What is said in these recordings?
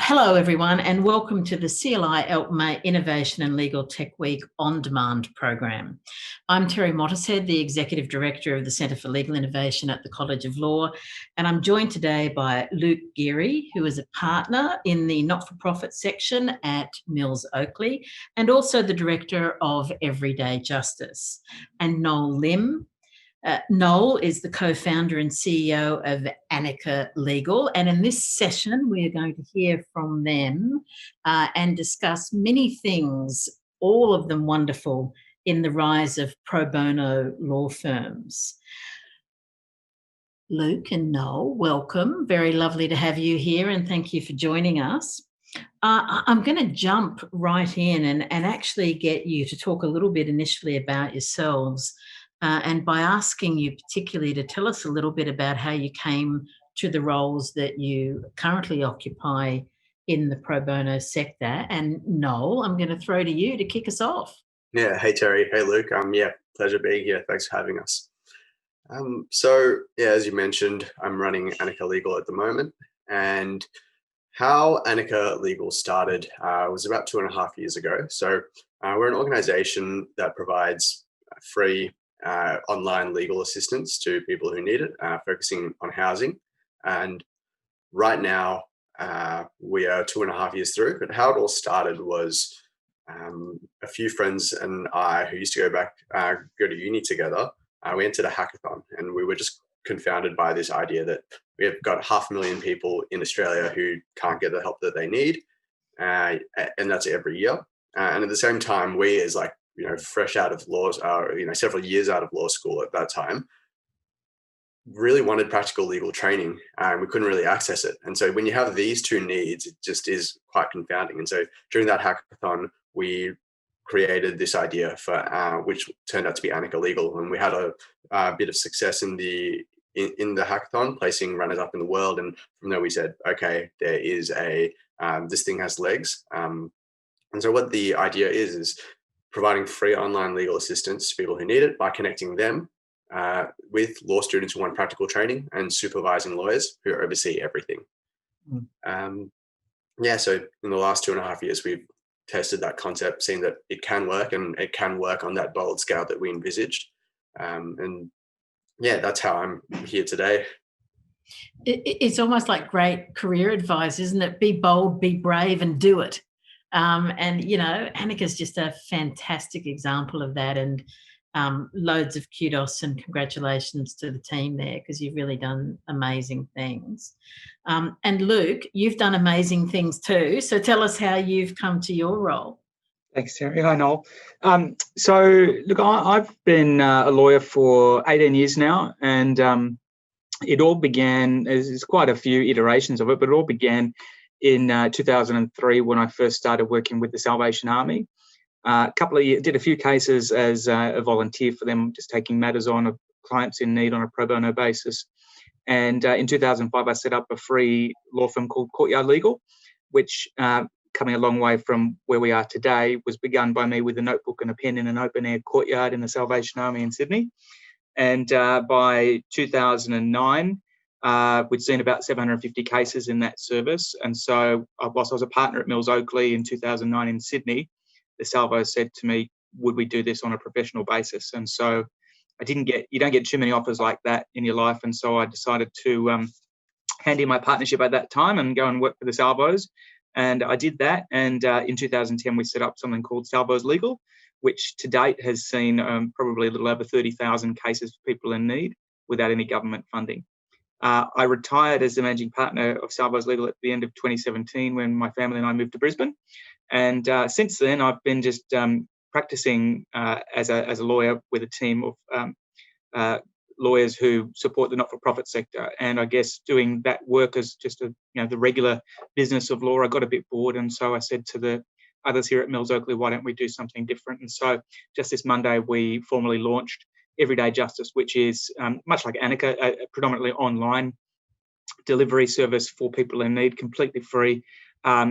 Hello, everyone, and welcome to the CLI-ALPMA Innovation and Legaltech Week on-demand program. I'm Terri Mottershead, the Executive Director of the Centre for Legal Innovation at the College of Law, and I'm joined today by Luke Geary, who is a partner in the not-for-profit section at Mills Oakley, and also the Director of Everyday Justice, and Noel Lim. Noel is the co-founder and CEO of Anika Legal, and in this session we are going to hear from them and discuss many things, all of them wonderful, in the rise of pro bono law firms. Luke and Noel, welcome. Very lovely to have you here, and thank you for joining us. I'm going to jump right in and actually get you to talk a little bit initially about yourselves. And by asking you particularly to tell us a little bit about how you came to the roles that you currently occupy in the pro bono sector. And Noel, I'm going to throw to you to kick us off. Yeah, hey Terry, hey Luke. Pleasure being here. Thanks for having us. As you mentioned, I'm running Anika Legal at the moment, and how Anika Legal started was about 2.5 years ago. So we're an organisation that provides free online legal assistance to people who need it, focusing on housing. And right now, we are 2.5 years through. But how it all started was a few friends and I, who used to go to uni together, we entered a hackathon, and we were just confounded by this idea that we have got 500,000 people in Australia who can't get the help that they need, and that's every year. And at the same time, we as fresh out of law, several years out of law school at that time, really wanted practical legal training, and we couldn't really access it. And so when you have these two needs, it just is quite confounding. And so during that hackathon, we created this idea for which turned out to be Anika Legal, and we had a bit of success in the hackathon, placing runners up in the world. And from there, we said, okay, there is this thing has legs. And so what the idea is providing free online legal assistance to people who need it by connecting them with law students who want practical training and supervising lawyers who oversee everything. So in the last 2.5 years, we've tested that concept, seen that it can work, and it can work on that bold scale that we envisaged. That's how I'm here today. It's almost like great career advice, isn't it? Be bold, be brave, and do it. Anika's just a fantastic example of that, and loads of kudos and congratulations to the team there, because you've really done amazing things. And Luke, you've done amazing things too. So tell us how you've come to your role. Thanks, Terry. Hi, Noel. Look, I've been a lawyer for 18 years now, and it all began, there's quite a few iterations of it, but it all began in 2003 when I first started working with the Salvation Army. A couple of years, did a few cases as a volunteer for them, just taking matters on of clients in need on a pro bono basis. And in 2005, I set up a free law firm called Courtyard Legal, which, coming a long way from where we are today, was begun by me with a notebook and a pen in an open-air courtyard in the Salvation Army in Sydney. And by 2009, we'd seen about 750 cases in that service. And so whilst I was a partner at Mills Oakley in 2009 in Sydney, the Salvo said to me, would we do this on a professional basis? And so you don't get too many offers like that in your life. And so I decided to hand in my partnership at that time and go and work for the Salvos. And I did that. And in 2010, we set up something called Salvos Legal, which to date has seen probably a little over 30,000 cases for people in need without any government funding. I retired as the managing partner of Salvos Legal at the end of 2017 when my family and I moved to Brisbane. And since then, I've been just practicing as a lawyer with a team of lawyers who support the not-for-profit sector. And I guess doing that work as just the regular business of law, I got a bit bored. And so I said to the others here at Mills Oakley, why don't we do something different? And so just this Monday, we formally launched Everyday Justice, which is much like Anika, a predominantly online delivery service for people in need, completely free,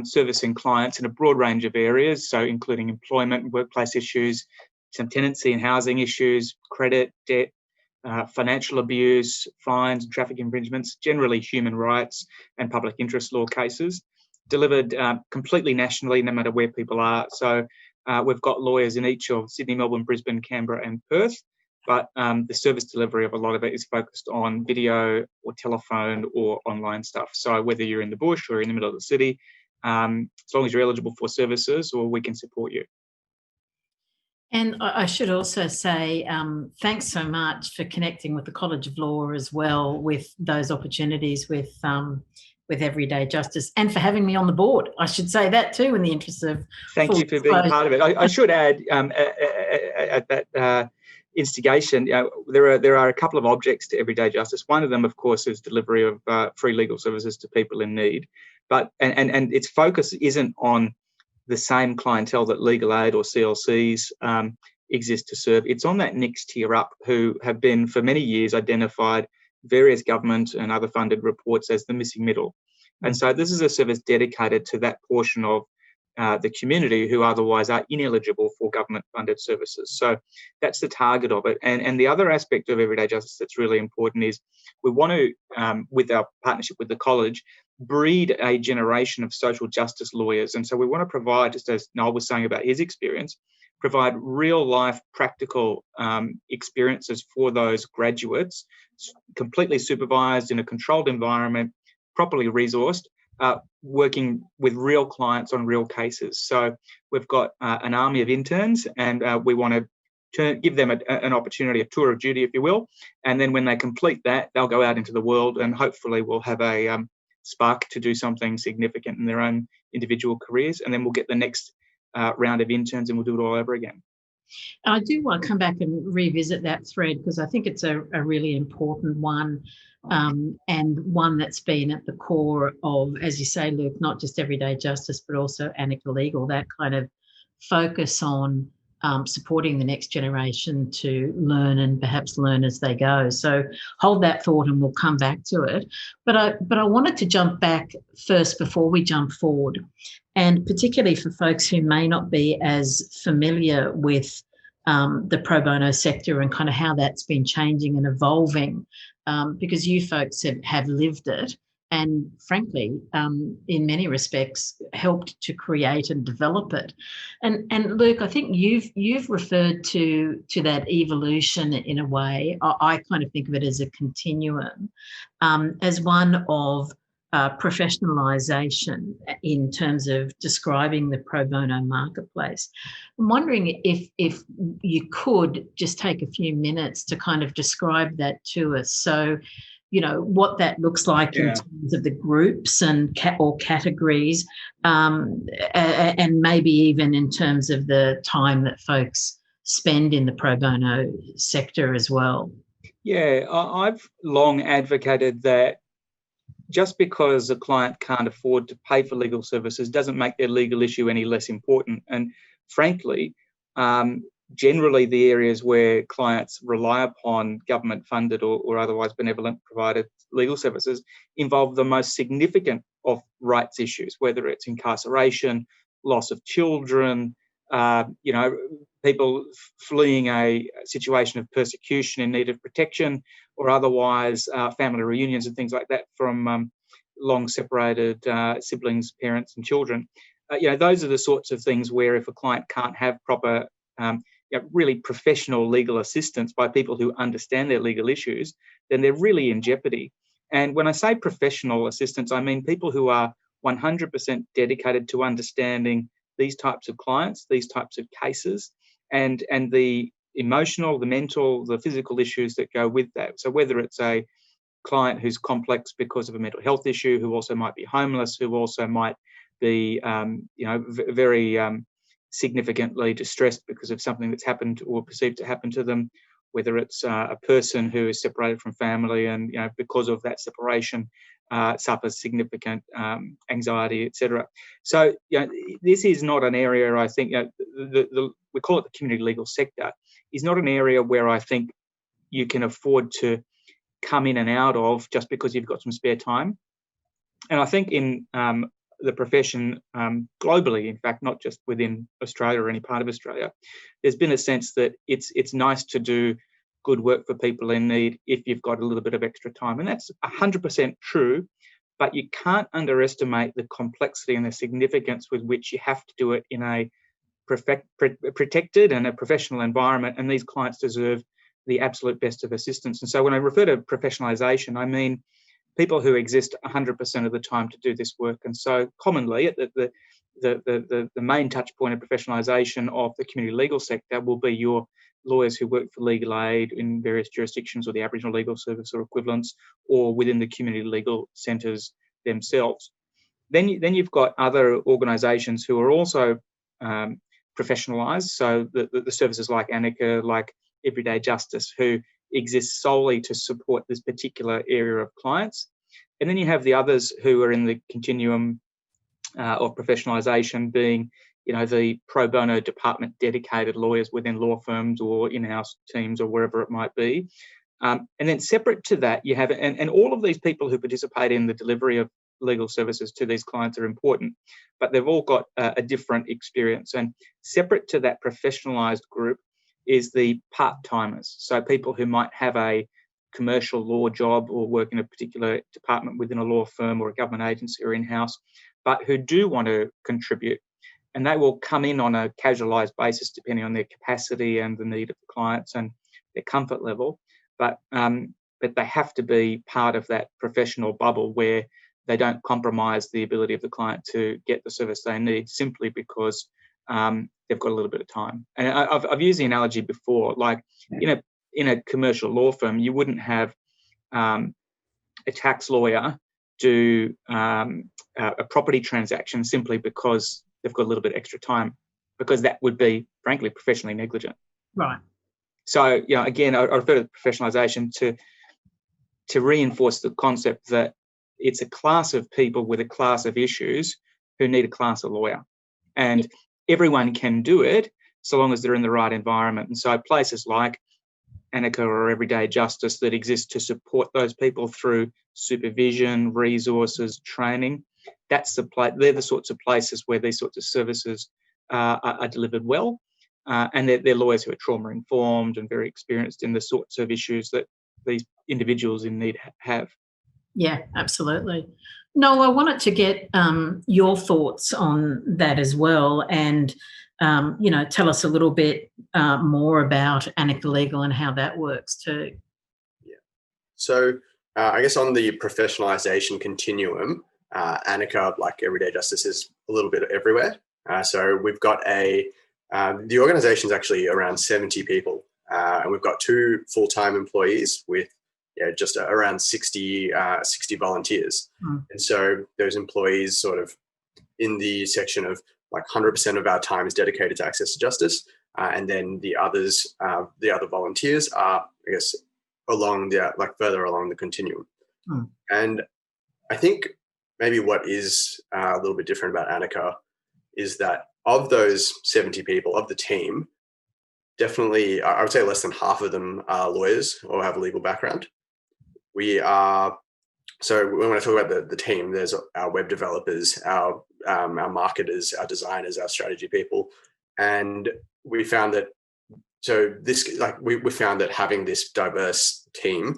servicing clients in a broad range of areas, so including employment, workplace issues, some tenancy and housing issues, credit, debt, financial abuse, fines, traffic infringements, generally human rights and public interest law cases. delivered completely nationally, no matter where people are. So we've got lawyers in each of Sydney, Melbourne, Brisbane, Canberra and Perth, but the service delivery of a lot of it is focused on video or telephone or online stuff. So whether you're in the bush or in the middle of the city, as long as you're eligible for services, or we can support you. And I should also say thanks so much for connecting with the College of Law as well with those opportunities with Everyday Justice, and for having me on the board. I should say that too, in the interest of thank you for being part of it. I should add at that instigation, there are a couple of objects to Everyday Justice. One of them, of course, is delivery of free legal services to people in need, but and its focus isn't on the same clientele that legal aid or CLCs exist to serve. It's on that next tier up, who have been for many years identified various government and other funded reports as the missing middle. And so this is a service dedicated to that portion of the community who otherwise are ineligible for government funded services. So that's the target of it. And the other aspect of Everyday Justice that's really important is we want to, with our partnership with the college, breed a generation of social justice lawyers. And so we want to provide, just as Noel was saying about his experience, provide real life practical experiences for those graduates, completely supervised in a controlled environment, properly resourced, working with real clients on real cases. So we've got an army of interns, and we want to give them an opportunity, a tour of duty, if you will. And then when they complete that, they'll go out into the world, and hopefully we'll have a spark to do something significant in their own individual careers. And then we'll get the next round of interns, and we'll do it all over again. I do want to come back and revisit that thread, because I think it's a really important one, and one that's been at the core of, as you say, Luke, not just Everyday Justice, but also Anika Legal, that kind of focus on supporting the next generation to learn and perhaps learn as they go. So hold that thought and we'll come back to it. But I wanted to jump back first before we jump forward, and particularly for folks who may not be as familiar with the pro bono sector and kind of how that's been changing and evolving, because you folks have lived it and, frankly, in many respects, helped to create and develop it. And Luke, I think you've referred to that evolution in a way. I kind of think of it as a continuum, as one of professionalisation in terms of describing the pro bono marketplace. I'm wondering if you could just take a few minutes to kind of describe that to us. So, what that looks like in terms of the groups and or categories, and maybe even in terms of the time that folks spend in the pro bono sector as well. Yeah, I've long advocated that just because a client can't afford to pay for legal services doesn't make their legal issue any less important. And frankly, generally the areas where clients rely upon government-funded or otherwise benevolent provided legal services involve the most significant of rights issues, whether it's incarceration, loss of children, people fleeing a situation of persecution in need of protection, or otherwise family reunions and things like that from long separated siblings, parents and children. Those are the sorts of things where if a client can't have proper really professional legal assistance by people who understand their legal issues, then they're really in jeopardy. And when I say professional assistance, I mean people who are 100% dedicated to understanding these types of clients, these types of cases, and the emotional, the mental, the physical issues that go with that. So whether it's a client who's complex because of a mental health issue, who also might be homeless, who also might be very significantly distressed because of something that's happened or perceived to happen to them, whether it's a person who is separated from family and because of that separation suffers significant anxiety, etc. So this is not an area, I think, we call it the community legal sector, is not an area where I think you can afford to come in and out of just because you've got some spare time. And I think in the profession globally, in fact, not just within Australia or any part of Australia, there's been a sense that it's nice to do good work for people in need if you've got a little bit of extra time. And that's 100% true. but you can't underestimate the complexity and the significance with which you have to do it in a protected and a professional environment, and these clients deserve the absolute best of assistance. And so when I refer to professionalisation, I mean people who exist 100% of the time to do this work. And so commonly, the main touch point of professionalisation of the community legal sector will be your lawyers who work for legal aid in various jurisdictions or the Aboriginal Legal Service or equivalents, or within the community legal centres themselves. Then you've got other organisations who are also professionalised. So the services like Anika, like Everyday Justice, who exist solely to support this particular area of clients. And then you have the others who are in the continuum of professionalisation, being, the pro bono department dedicated lawyers within law firms or in-house teams or wherever it might be. And then separate to that, you have, and all of these people who participate in the delivery of legal services to these clients are important, but they've all got a different experience. And separate to that professionalised group is the part-timers. So people who might have a commercial law job or work in a particular department within a law firm or a government agency or in-house, but who do want to contribute. And they will come in on a casualised basis depending on their capacity and the need of the clients and their comfort level. But they have to be part of that professional bubble where they don't compromise the ability of the client to get the service they need simply because they've got a little bit of time. And I've used the analogy before, like in a commercial law firm, you wouldn't have a tax lawyer do a property transaction simply because they've got a little bit extra time, because that would be, frankly, professionally negligent. Right. So, again, I refer to professionalisation to reinforce the concept that it's a class of people with a class of issues who need a class of lawyer. And everyone can do it so long as they're in the right environment. And so places like Anika or Everyday Justice that exist to support those people through supervision, resources, training, they're the sorts of places where these sorts of services are delivered well. And they're lawyers who are trauma-informed and very experienced in the sorts of issues that these individuals in need have. Yeah, absolutely. Noel, I wanted to get your thoughts on that as well, and tell us a little bit more about Anika Legal and how that works too. Yeah. So I guess on the professionalisation continuum, Anika, like Everyday Justice, is a little bit everywhere. So we've got the organisation is actually around 70 people, and we've got 2 full-time employees with just around 60 volunteers. And so those employees sort of in the section of like 100% of our time is dedicated to access to justice. And then the other volunteers are, I guess, further along the continuum. And I think maybe what is a little bit different about Anika is that of those 70 people, of the team, definitely, I would say less than half of them are lawyers or have a legal background. So when I talk about the team, there's our web developers, our marketers, our designers, our strategy people, and we found that we found that having this diverse team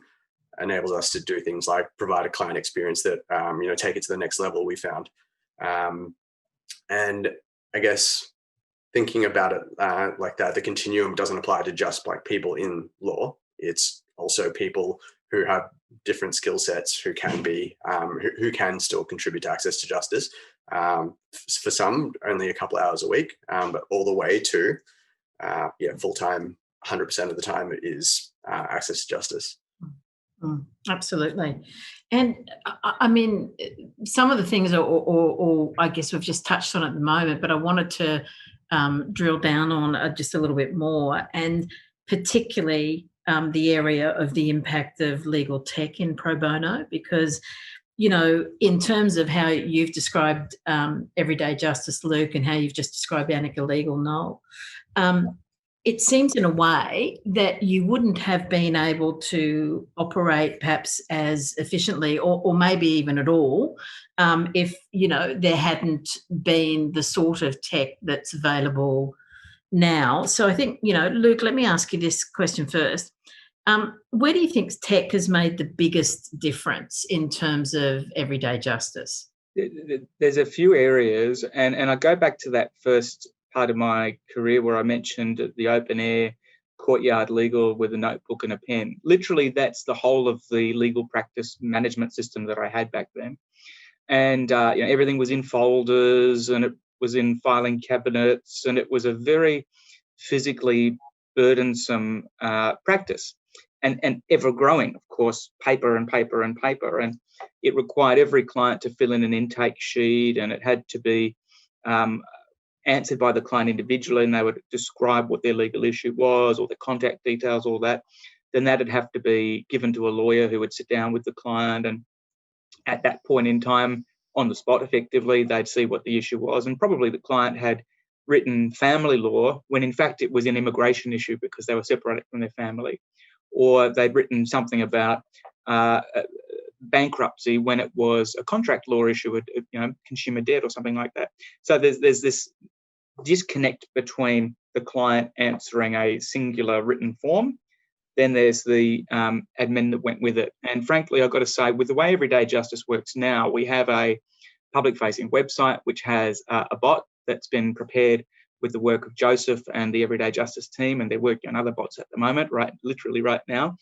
enables us to do things like provide a client experience that take it to the next level. We found, and I guess thinking about it like that, the continuum doesn't apply to just like people in law. It's also people who have different skill sets, who can be, who can still contribute to access to justice. For some, only a couple of hours a week, but all the way to, full-time, 100% of the time is access to justice. Absolutely. And I mean, some of the things, or I guess we've just touched on at the moment, but I wanted to drill down on just a little bit more, and particularly the area of the impact of legal tech in pro bono, because, in terms of how you've described Everyday Justice, Luke, and how you've just described Anika Legal, Noel, it seems in a way that you wouldn't have been able to operate perhaps as efficiently or maybe even at all if, there hadn't been the sort of tech that's available now. So I think, Luke, let me ask you this question first. Where do you think tech has made the biggest difference in terms of everyday justice? There's a few areas, and I go back to that first part of my career where I mentioned the open air courtyard legal with a notebook and a pen. Literally, that's the whole of the legal practice management system that I had back then. And everything was in folders, and it was in filing cabinets, and it was a very physically burdensome practice, and ever growing, of course, paper and paper and paper. And it required every client to fill in an intake sheet, and it had to be answered by the client individually, and they would describe what their legal issue was, or the contact details, all that. Then that'd have to be given to a lawyer who would sit down with the client, and at that point in time, on the spot, effectively, they'd see what the issue was. And probably the client had written family law when in fact it was an immigration issue because they were separated from their family. Or they'd written something about bankruptcy when it was a contract law issue, consumer debt or something like that. So there's this disconnect between the client answering a singular written form. Then there's the admin that went with it. And frankly, I've got to say, with the way everyday justice works now, we have a public-facing website which has a bot that's been prepared with the work of Joseph and the Everyday Justice team, and they're working on other bots at the moment, literally right now.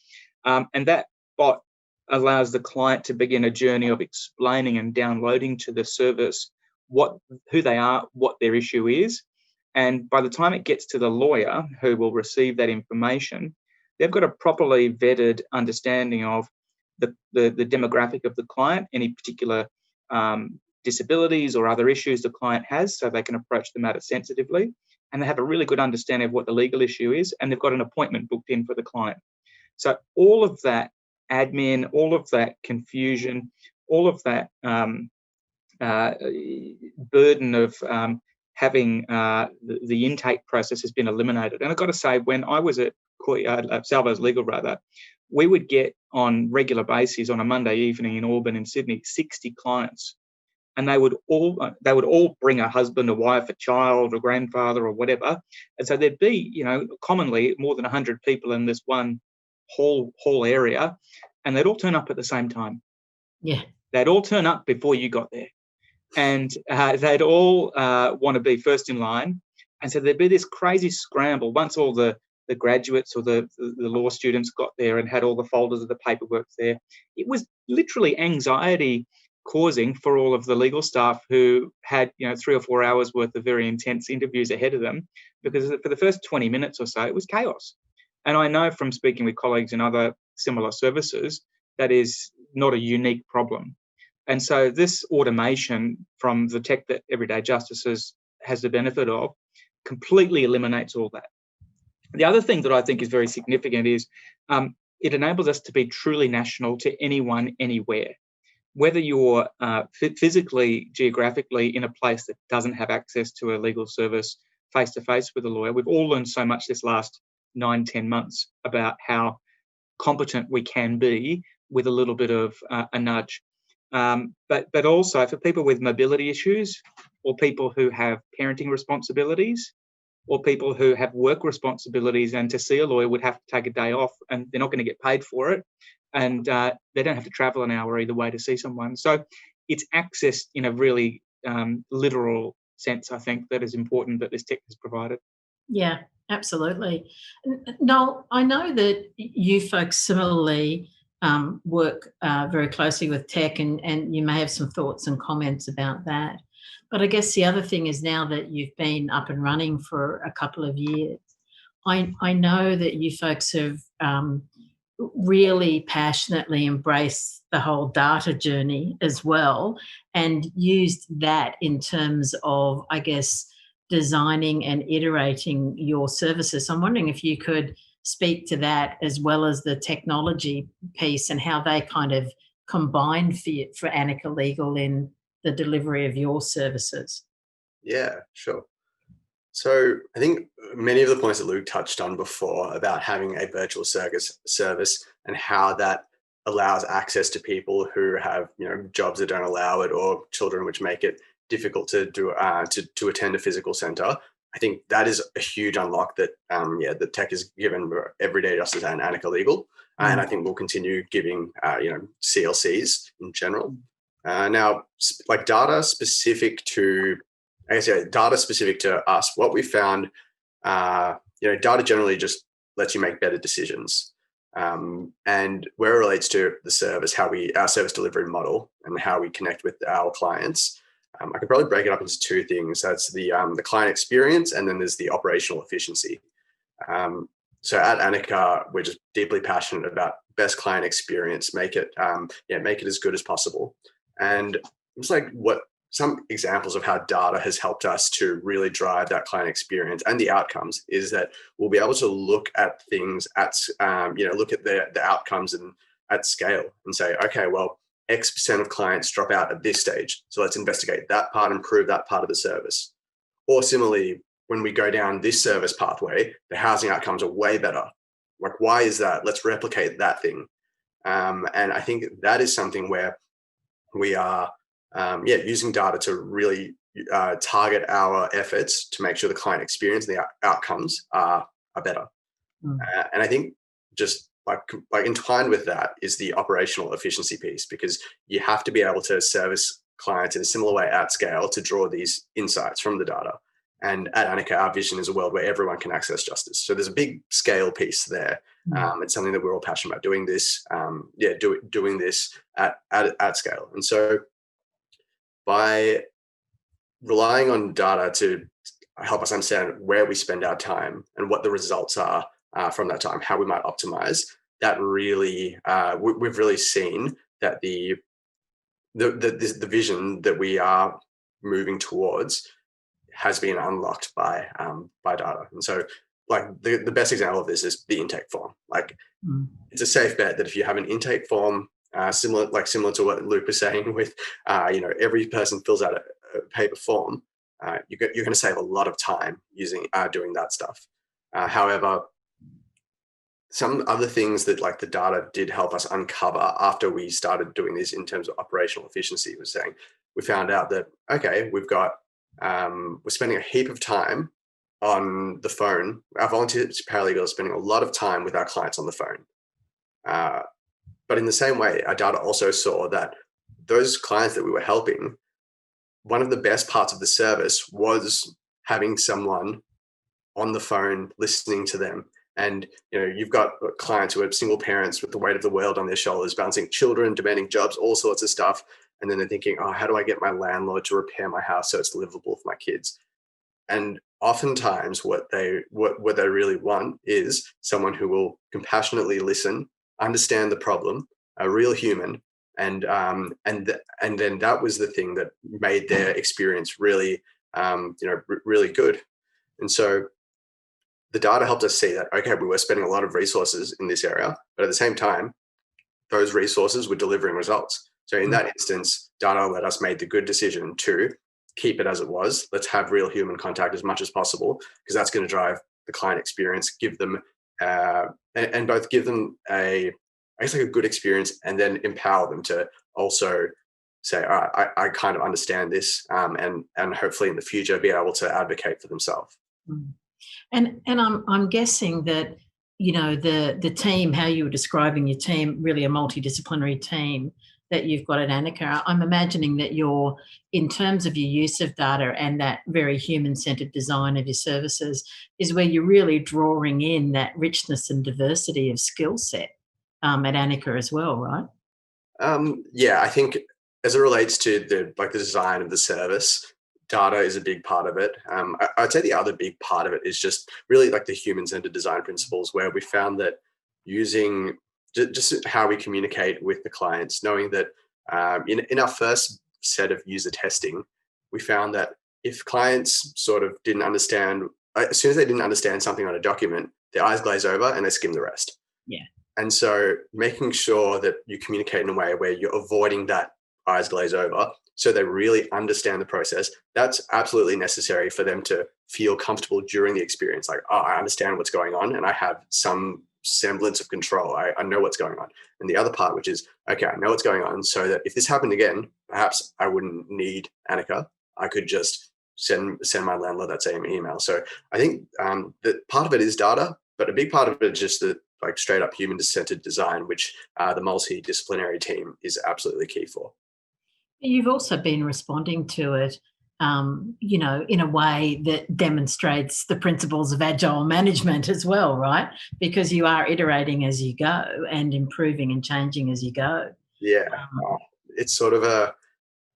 And that bot allows the client to begin a journey of explaining and downloading to the service who they are, what their issue is. And by the time it gets to the lawyer who will receive that information, they've got a properly vetted understanding of the demographic of the client, any particular disabilities or other issues the client has, so they can approach the matter sensitively. And they have a really good understanding of what the legal issue is, and they've got an appointment booked in for the client. So all of that admin, all of that confusion, all of that burden of having the intake process has been eliminated. And I've got to say, when I was at Salvo's Legal, we would get on regular basis on a Monday evening in Auburn in Sydney 60 clients, and they would all bring a husband, a wife, a child, a grandfather, or whatever. And so there'd be, commonly more than 100 people in this one hall area, and they'd all turn up at the same time. Yeah, they'd all turn up before you got there, and they'd all want to be first in line. And so there'd be this crazy scramble once all the graduates or the law students got there and had all the folders of the paperwork there. It was literally anxiety causing for all of the legal staff who had 3 or 4 hours worth of very intense interviews ahead of them, because for the first 20 minutes or so it was chaos. And I know from speaking with colleagues in other similar services that is not a unique problem. And so this automation from the tech that Everyday Justice has the benefit of completely eliminates all that. The other thing that I think is very significant is it enables us to be truly national to anyone, anywhere. Whether you're physically, geographically in a place that doesn't have access to a legal service face-to-face with a lawyer. We've all learned so much this last 9-10 months about how competent we can be with a little bit of a nudge. But also for people with mobility issues, or people who have parenting responsibilities, or people who have work responsibilities, and to see a lawyer would have to take a day off, and they're not going to get paid for it, and they don't have to travel an hour either way to see someone. So it's access in a really literal sense, I think, that is important that this tech has provided. Yeah, absolutely. Noel, I know that you folks similarly work very closely with tech, and you may have some thoughts and comments about that. But I guess the other thing is, now that you've been up and running for a couple of years, I know that you folks have really passionately embraced the whole data journey as well, and used that in terms of, I guess, designing and iterating your services. So I'm wondering if you could speak to that, as well as the technology piece and how they kind of combine for Anika Legal in the delivery of your services. Yeah, sure. So I think many of the points that Luke touched on before about having a virtual service and how that allows access to people who have jobs that don't allow it, or children which make it difficult to attend a physical centre, I think that is a huge unlock that the tech is given Everyday Justice and Anika Legal, and I think we'll continue giving CLCs in general. Now, like data specific to, data specific to us, what we found, data generally just lets you make better decisions. And where it relates to the service, our service delivery model and how we connect with our clients, I could probably break it up into two things. That's the client experience, and then there's the operational efficiency. So at Anika, we're just deeply passionate about best client experience, make it as good as possible. And it's like some examples of how data has helped us to really drive that client experience and the outcomes is that we'll be able to look at things look at the outcomes and at scale and say, okay, well, X% of clients drop out at this stage. So let's investigate that part, improve that part of the service. Or similarly, when we go down this service pathway, the housing outcomes are way better. Like, why is that? Let's replicate that thing. And I think that is something where we are using data to really target our efforts to make sure the client experience and the outcomes are better. And I think just like entwined with that is the operational efficiency piece, because you have to be able to service clients in a similar way at scale to draw these insights from the data. And at Anika, our vision is a world where everyone can access justice. So there's a big scale piece there. It's something that we're all passionate about, doing this, doing this at scale. And so by relying on data to help us understand where we spend our time and what the results are from that time, how we might optimize, that really, we've really seen that the vision that we are moving towards has been unlocked by data. And so, like, the best example of this is the intake form. Like, it's a safe bet that if you have an intake form similar to what Luke was saying with every person fills out a paper form, you're going to save a lot of time doing that stuff. However, some other things that like the data did help us uncover after we started doing this in terms of operational efficiency was saying, we found out that, okay, we've got, we're spending a heap of time on the phone. Our volunteers, paralegals, are spending a lot of time with our clients on the phone. But in the same way, our data also saw that those clients that we were helping, one of the best parts of the service was having someone on the phone listening to them. And you've got clients who are single parents with the weight of the world on their shoulders, balancing children, demanding jobs, all sorts of stuff. And then they're thinking, oh, how do I get my landlord to repair my house so it's livable for my kids? And oftentimes what they really want is someone who will compassionately listen, understand the problem, a real human, and then that was the thing that made their experience really really good. And so the data helped us see that, okay, we were spending a lot of resources in this area, but at the same time, those resources were delivering results. So in that instance, data let us make the good decision to keep it as it was. Let's have real human contact as much as possible, because that's going to drive the client experience, give them and both give them a good experience, and then empower them to also say, all right, I kind of understand this, and hopefully in the future be able to advocate for themselves. And I'm guessing that the team, how you were describing your team, really a multidisciplinary team that you've got at Anika. I'm imagining that you're, in terms of your use of data and that very human-centered design of your services, is where you're really drawing in that richness and diversity of skill set at Anika as well, right? I think as it relates to the design of the service, data is a big part of it. I'd say the other big part of it is just really like the human-centered design principles, where we found that using just how we communicate with the clients, knowing that in our first set of user testing, we found that if clients sort of didn't understand, as soon as they didn't understand something on a document, their eyes glaze over and they skim the rest. Yeah. And so making sure that you communicate in a way where you're avoiding that eyes glaze over, so they really understand the process, that's absolutely necessary for them to feel comfortable during the experience. Like, oh, I understand what's going on and I have some semblance of control. I know what's going on. And the other part, which is, okay, I know what's going on, so that if this happened again, perhaps I wouldn't need Anika. I could just send my landlord that same email. So I think that part of it is data, but a big part of it is just the like straight up human-centered design, which the multidisciplinary team is absolutely key for. You've also been responding to it, in a way that demonstrates the principles of agile management as well, right? Because you are iterating as you go and improving and changing as you go. Yeah, it's sort of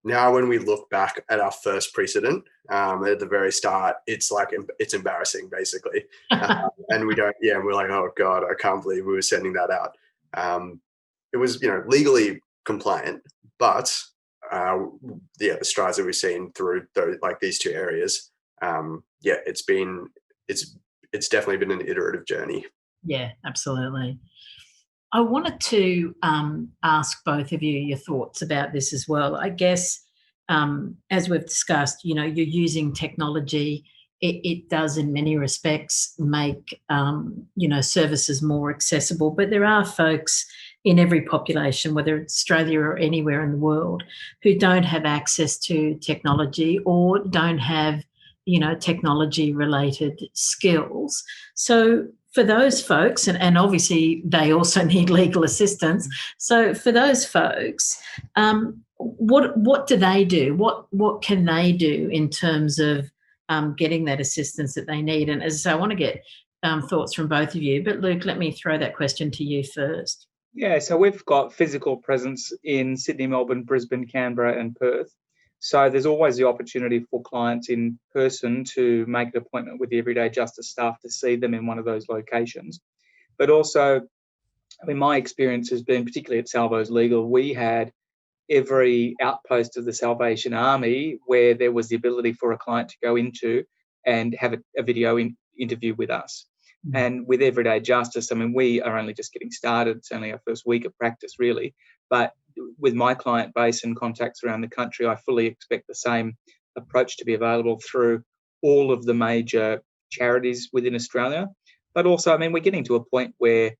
now when we look back at our first precedent at the very start, it's like, it's embarrassing basically. And we're like, oh God, I can't believe we were sending that out. It was, legally compliant, but the strides that we've seen through these two areas, it's definitely been an iterative journey. Yeah, absolutely. I wanted to ask both of you your thoughts about this as well. I guess, as we've discussed, you're using technology. It does in many respects make, services more accessible, but there are folks in every population, whether it's Australia or anywhere in the world, who don't have access to technology or don't have, technology-related skills. So for those folks, and obviously they also need legal assistance. So for those folks, what do they do? What can they do in terms of getting that assistance that they need? And as I say, I want to get thoughts from both of you. But Luke, let me throw that question to you first. Yeah, so we've got physical presence in Sydney, Melbourne, Brisbane, Canberra, and Perth. So there's always the opportunity for clients in person to make an appointment with the Everyday Justice staff to see them in one of those locations. But also, my experience has been, particularly at Salvo's Legal, we had every outpost of the Salvation Army where there was the ability for a client to go into and have a video interview with us. And with Everyday Justice, we are only just getting started. It's only our first week of practice, really. But with my client base and contacts around the country, I fully expect the same approach to be available through all of the major charities within Australia. But also, we're getting to a point where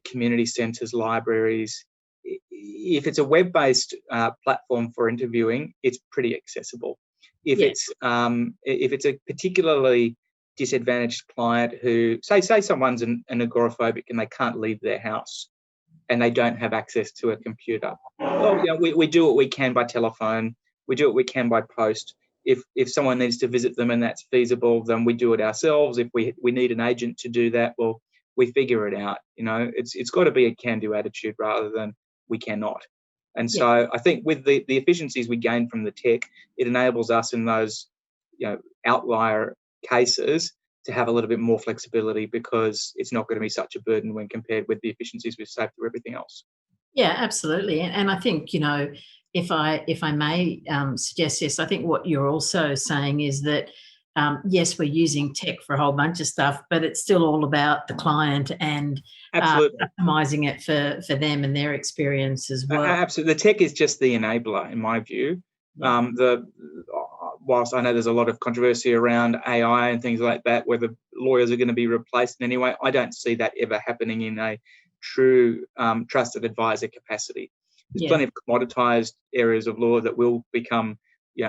community centres, libraries, if it's a web-based platform for interviewing, it's pretty accessible. If it's a particularly disadvantaged client who, say someone's an agoraphobic and they can't leave their house and they don't have access to a computer, we do what we can by telephone, we do what we can by post. If someone needs to visit them and that's feasible, then we do it ourselves. If we need an agent to do that, well, we figure it out. It's got to be a can-do attitude rather than we cannot. And so I think with the efficiencies we gain from the tech, it enables us in those outlier cases to have a little bit more flexibility, because it's not going to be such a burden when compared with the efficiencies we've saved through everything else. Yeah, absolutely. And I think, if I may suggest this, I think what you're also saying is that, yes, we're using tech for a whole bunch of stuff, but it's still all about the client and optimizing it for them and their experience as well. Absolutely. The tech is just the enabler, in my view. Whilst I know there's a lot of controversy around AI and things like that, whether lawyers are going to be replaced in any way, I don't see that ever happening in a true trusted advisor capacity. There's plenty of commoditized areas of law that will become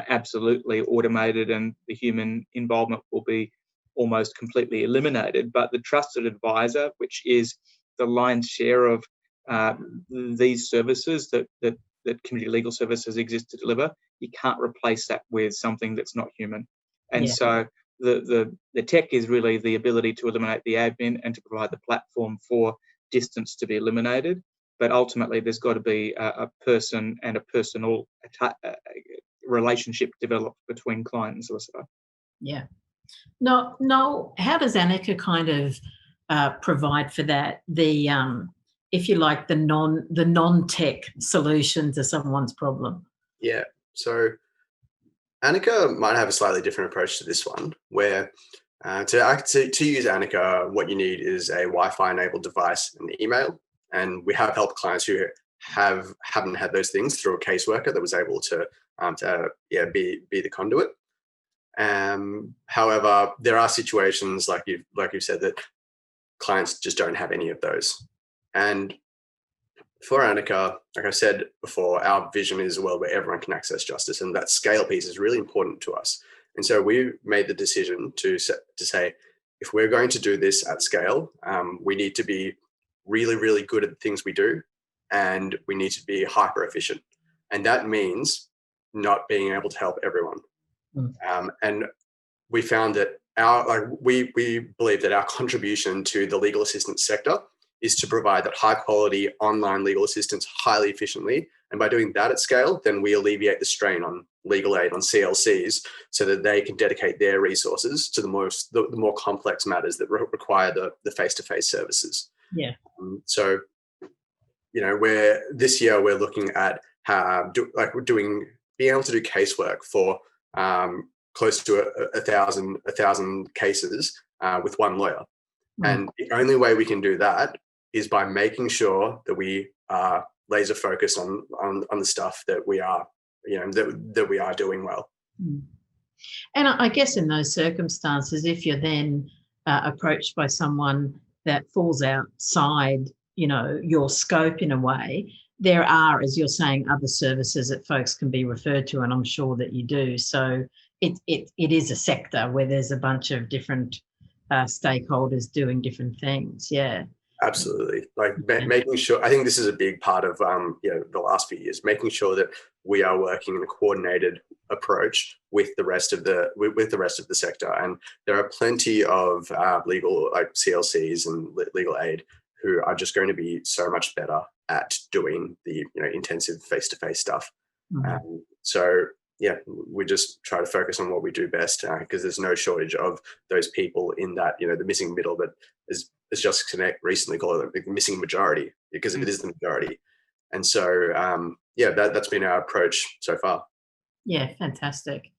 absolutely automated and the human involvement will be almost completely eliminated. But the trusted advisor, which is the lion's share of these services that community legal services exist to deliver, you can't replace that with something that's not human. And so the tech is really the ability to eliminate the admin and to provide the platform for distance to be eliminated. But ultimately, there's got to be a person and a personal relationship developed between client and solicitor. Yeah. No, how does Anika kind of provide for that? The if you like, the non-tech solution to someone's problem? Yeah. So Anika might have a slightly different approach to this one, where to use Anika, what you need is a Wi-Fi enabled device and email. And we have helped clients who haven't had those things through a caseworker that was able to be the conduit. However, there are situations like you've said that clients just don't have any of those. And for Anika, like I said before, our vision is a world where everyone can access justice, and that scale piece is really important to us. And so we made the decision to say, if we're going to do this at scale, we need to be really, really good at the things we do, and we need to be hyper efficient. And that means not being able to help everyone. And we found that we believe that our contribution to the legal assistance sector is to provide that high quality online legal assistance highly efficiently. And by doing that at scale, then we alleviate the strain on legal aid, on CLCs, so that they can dedicate their resources to the more complex matters that require the face-to-face services. Yeah. So, this year we're looking at being able to do casework for close to a thousand cases with one lawyer. And the only way we can do that is by making sure that we are laser focused on the stuff that we are, that we are doing well. And I guess in those circumstances, if you're then approached by someone that falls outside, your scope in a way, there are, as you're saying, other services that folks can be referred to, and I'm sure that you do. So it is a sector where there's a bunch of different stakeholders doing different things. Yeah. Absolutely. Making sure, I think this is a big part of the last few years, making sure that we are working in a coordinated approach with the rest of the sector. And there are plenty of legal CLCs and legal aid who are just going to be so much better at doing the intensive face-to-face stuff. So yeah, we just try to focus on what we do best, because there's no shortage of those people in that, the missing middle, but as Justice Connect recently called it, the missing majority, because it is the majority. And so, that's been our approach so far. Yeah, fantastic.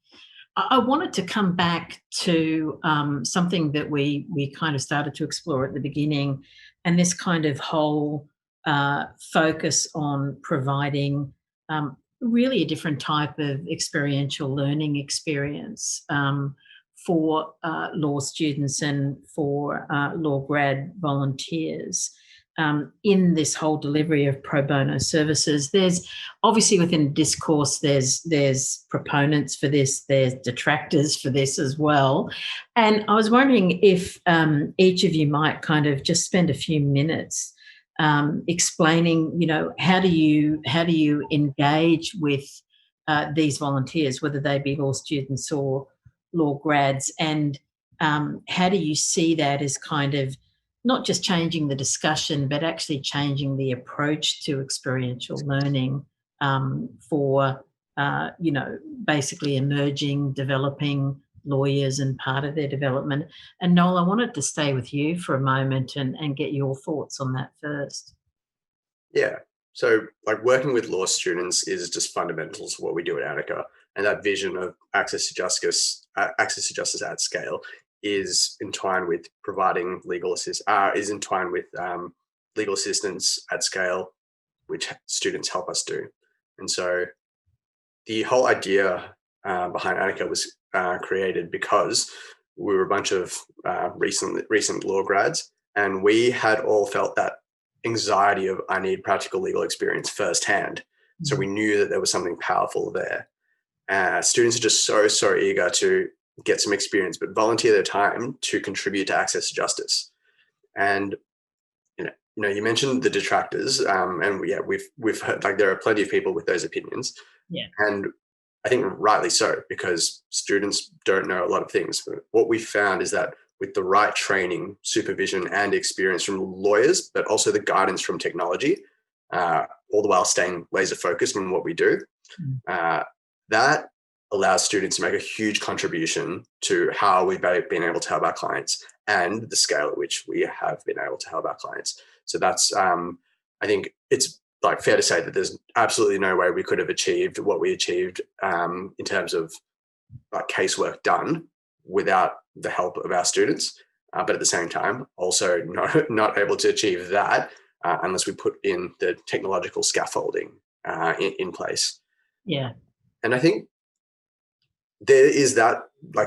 I wanted to come back to something that we kind of started to explore at the beginning, and this kind of whole focus on providing really a different type of experiential learning experience for law students and for law grad volunteers in this whole delivery of pro bono services. There's obviously within discourse, there's proponents for this, there's detractors for this as well. And I was wondering if each of you might kind of just spend a few minutes explaining, how do you engage with these volunteers, whether they be law students or law grads, and how do you see that as kind of not just changing the discussion, but actually changing the approach to experiential learning for, basically emerging, developing lawyers and part of their development. And Noel, I wanted to stay with you for a moment and get your thoughts on that first. Yeah. So working with law students is just fundamental to what we do at Anika. And that vision of access to justice at scale is entwined with providing legal assistance at scale, which students help us do. And so the whole idea behind Anika was created because we were a bunch of recent law grads, and we had all felt that anxiety of I need practical legal experience firsthand. Mm-hmm. So we knew that there was something powerful there. Students are just so eager to get some experience, but volunteer their time to contribute to access to justice. And you mentioned the detractors, and we've heard there are plenty of people with those opinions. Yeah. And I think rightly so, because students don't know a lot of things. But what we found is that with the right training, supervision, and experience from lawyers, but also the guidance from technology, all the while staying laser focused on what we do, that allows students to make a huge contribution to how we've been able to help our clients and the scale at which we have been able to help our clients. So that's, I think it's fair to say that there's absolutely no way we could have achieved what we achieved in terms of casework done without the help of our students. But at the same time, also not able to achieve that unless we put in the technological scaffolding in place. Yeah. And I think there is that,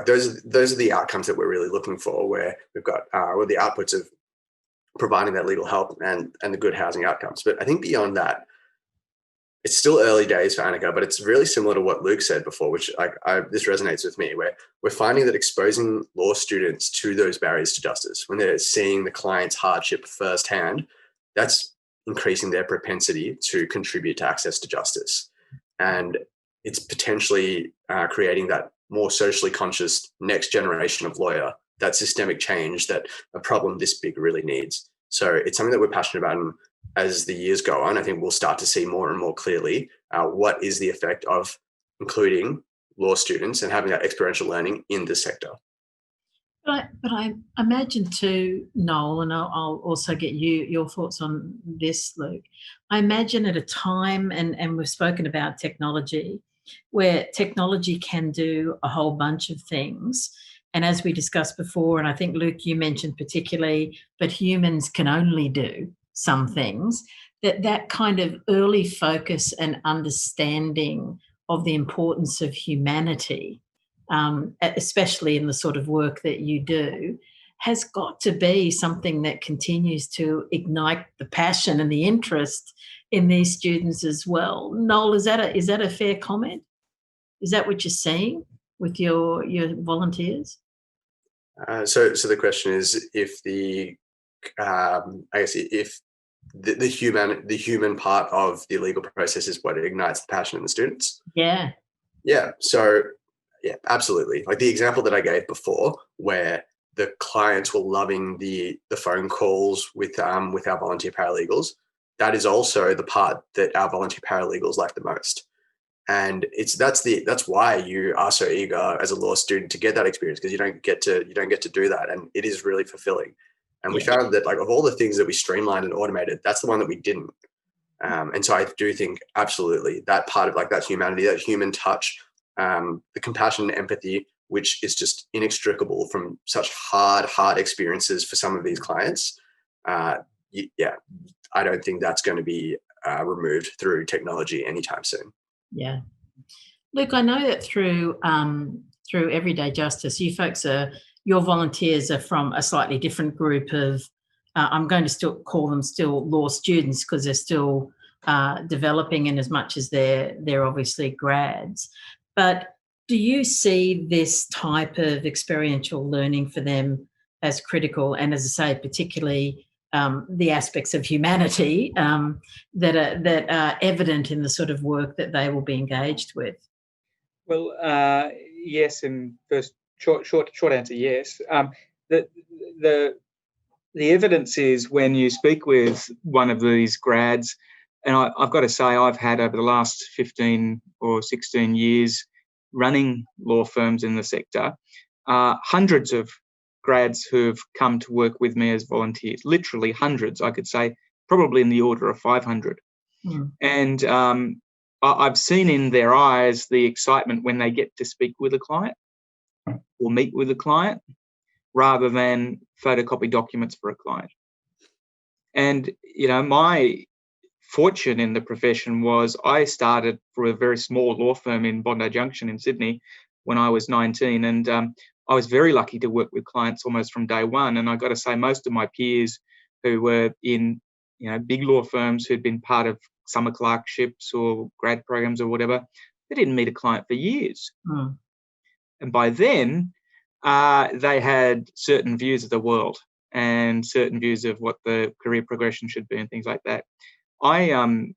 those are the outcomes that we're really looking for, where we've got the outputs of providing that legal help and the good housing outcomes. But I think beyond that, it's still early days for Anika, but it's really similar to what Luke said before, which this resonates with me, where we're finding that exposing law students to those barriers to justice, when they're seeing the client's hardship firsthand, that's increasing their propensity to contribute to access to justice. And it's potentially creating that more socially conscious next generation of lawyer, that systemic change that a problem this big really needs. So it's something that we're passionate about. And as the years go on, I think we'll start to see more and more clearly what is the effect of including law students and having that experiential learning in this sector. But I imagine too, Noel, and I'll also get your thoughts on this, Luke. I imagine at a time, and we've spoken about technology, where technology can do a whole bunch of things. And as we discussed before, and I think, Luke, you mentioned particularly, but humans can only do some things, that kind of early focus and understanding of the importance of humanity, especially in the sort of work that you do, has got to be something that continues to ignite the passion and the interest in these students as well. Noel, is that a fair comment? Is that what you're seeing with your volunteers? So the question is, if the human part of the legal process is what ignites the passion in the students. Yeah. So absolutely. Like the example that I gave before, where the clients were loving the phone calls with our volunteer paralegals, that is also the part that our volunteer paralegals like the most. And that's why you are so eager as a law student to get that experience, because you don't get to do that, and it is really fulfilling. And we found that, like, of all the things that we streamlined and automated, that's the one that we didn't. And so I do think absolutely that part of, like, that humanity, that human touch, the compassion and empathy, which is just inextricable from such hard experiences for some of these clients. I don't think that's going to be removed through technology anytime soon. Yeah. Luke, I know that through Everyday Justice, your volunteers are from a slightly different group of, I'm going to still call them law students, because they're still developing in as much as they're obviously grads. But do you see this type of experiential learning for them as critical? And as I say, particularly the aspects of humanity that are evident in the sort of work that they will be engaged with? Well, yes, and first short answer, yes. The evidence is when you speak with one of these grads, and I've got to say, I've had over the last 15 or 16 years running law firms in the sector, hundreds of grads who've come to work with me as volunteers, literally hundreds, I could say, probably in the order of 500. Mm. And I've seen in their eyes the excitement when they get to speak with a client or meet with a client, rather than photocopy documents for a client. And, my fortune in the profession was I started for a very small law firm in Bondi Junction in Sydney when I was 19. And I was very lucky to work with clients almost from day one. And I got to say, most of my peers who were in, big law firms who'd been part of summer clerkships or grad programs or whatever, they didn't meet a client for years. Mm. And by then, they had certain views of the world and certain views of what the career progression should be and things like that. I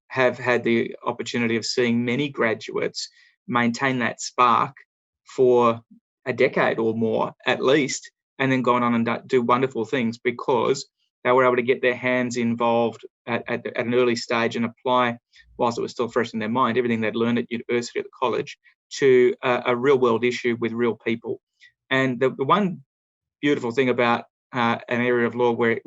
have had the opportunity of seeing many graduates maintain that spark for a decade or more at least, and then going on and do wonderful things because they were able to get their hands involved at an early stage and apply, whilst it was still fresh in their mind, everything they'd learned at university or the college to a real world issue with real people. And the one beautiful thing about an area of law where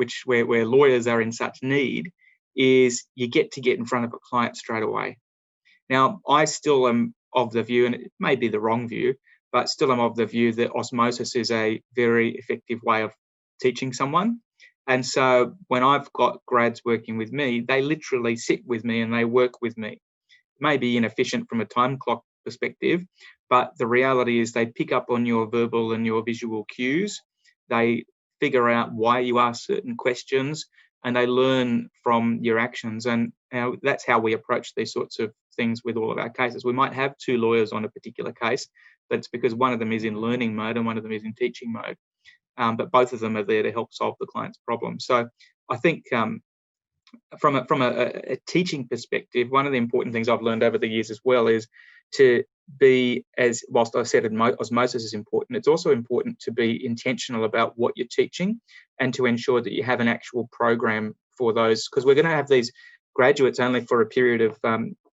lawyers are in such need is you get in front of a client straight away. Now, I still am of the view, and it may be the wrong view, but still I'm of the view that osmosis is a very effective way of teaching someone. And so when I've got grads working with me, they literally sit with me and they work with me. It may be inefficient from a time clock perspective, but the reality is they pick up on your verbal and your visual cues. They figure out why you ask certain questions, and they learn from your actions. And that's how we approach these sorts of things with all of our cases. We might have two lawyers on a particular case, but it's because one of them is in learning mode and one of them is in teaching mode. But both of them are there to help solve the client's problem. So I think from a teaching perspective, one of the important things I've learned over the years as well is to be, as whilst I said osmosis is important, it's also important to be intentional about what you're teaching and to ensure that you have an actual program for those, because we're going to have these graduates only for a period of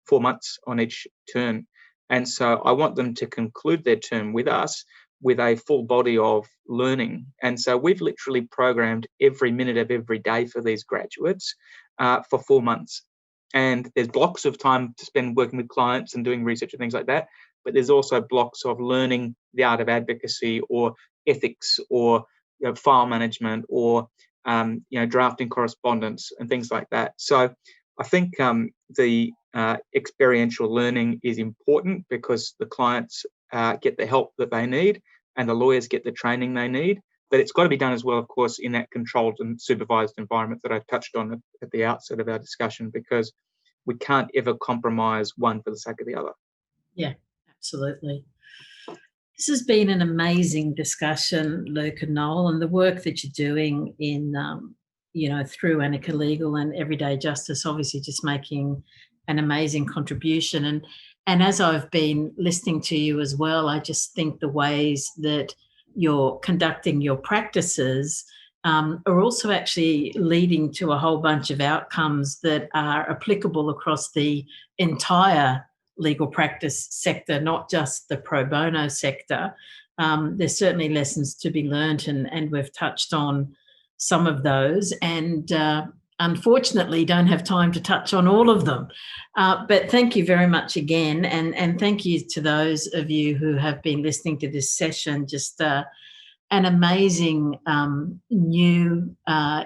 4 months on each term. And so I want them to conclude their term with us with a full body of learning. And so we've literally programmed every minute of every day for these graduates for 4 months. And there's blocks of time to spend working with clients and doing research and things like that. But there's also blocks of learning the art of advocacy or ethics or file management or drafting correspondence and things like that. So I think the experiential learning is important because the clients get the help that they need and the lawyers get the training they need. But it's got to be done as well, of course, in that controlled and supervised environment that I touched on at the outset of our discussion, because we can't ever compromise one for the sake of the other. Yeah, absolutely. This has been an amazing discussion, Luke and Noel, and the work that you're doing in, through Anika Legal and Everyday Justice, obviously just making an amazing contribution. And as I've been listening to you as well, I just think the ways that you're conducting your practices are also actually leading to a whole bunch of outcomes that are applicable across the entire legal practice sector, not just the pro bono sector. There's certainly lessons to be learnt, and we've touched on some of those, and unfortunately don't have time to touch on all of them. But thank you very much again, and thank you to those of you who have been listening to this session. Just an amazing new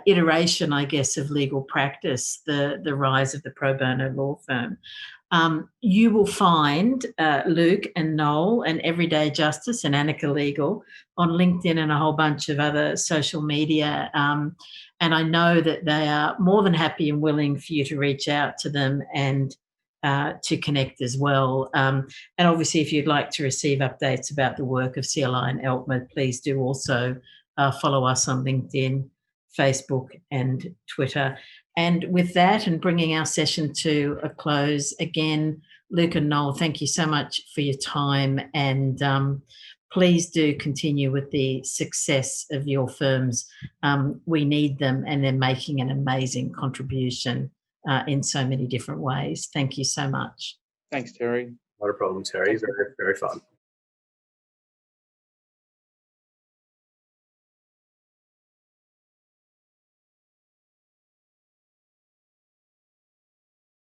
iteration, I guess, of legal practice, the rise of the pro bono law firm. You will find Luke and Noel and Everyday Justice and Anika Legal on LinkedIn and a whole bunch of other social media. And I know that they are more than happy and willing for you to reach out to them and to connect as well. And obviously, if you'd like to receive updates about the work of CLI and ALPMA, please do also follow us on LinkedIn, Facebook and Twitter. And with that, and bringing our session to a close, again, Luke and Noel, thank you so much for your time, and please do continue with the success of your firms. We need them, and they're making an amazing contribution in so many different ways. Thank you so much. Thanks, Terry. Not a problem, Terry. Very, very fun.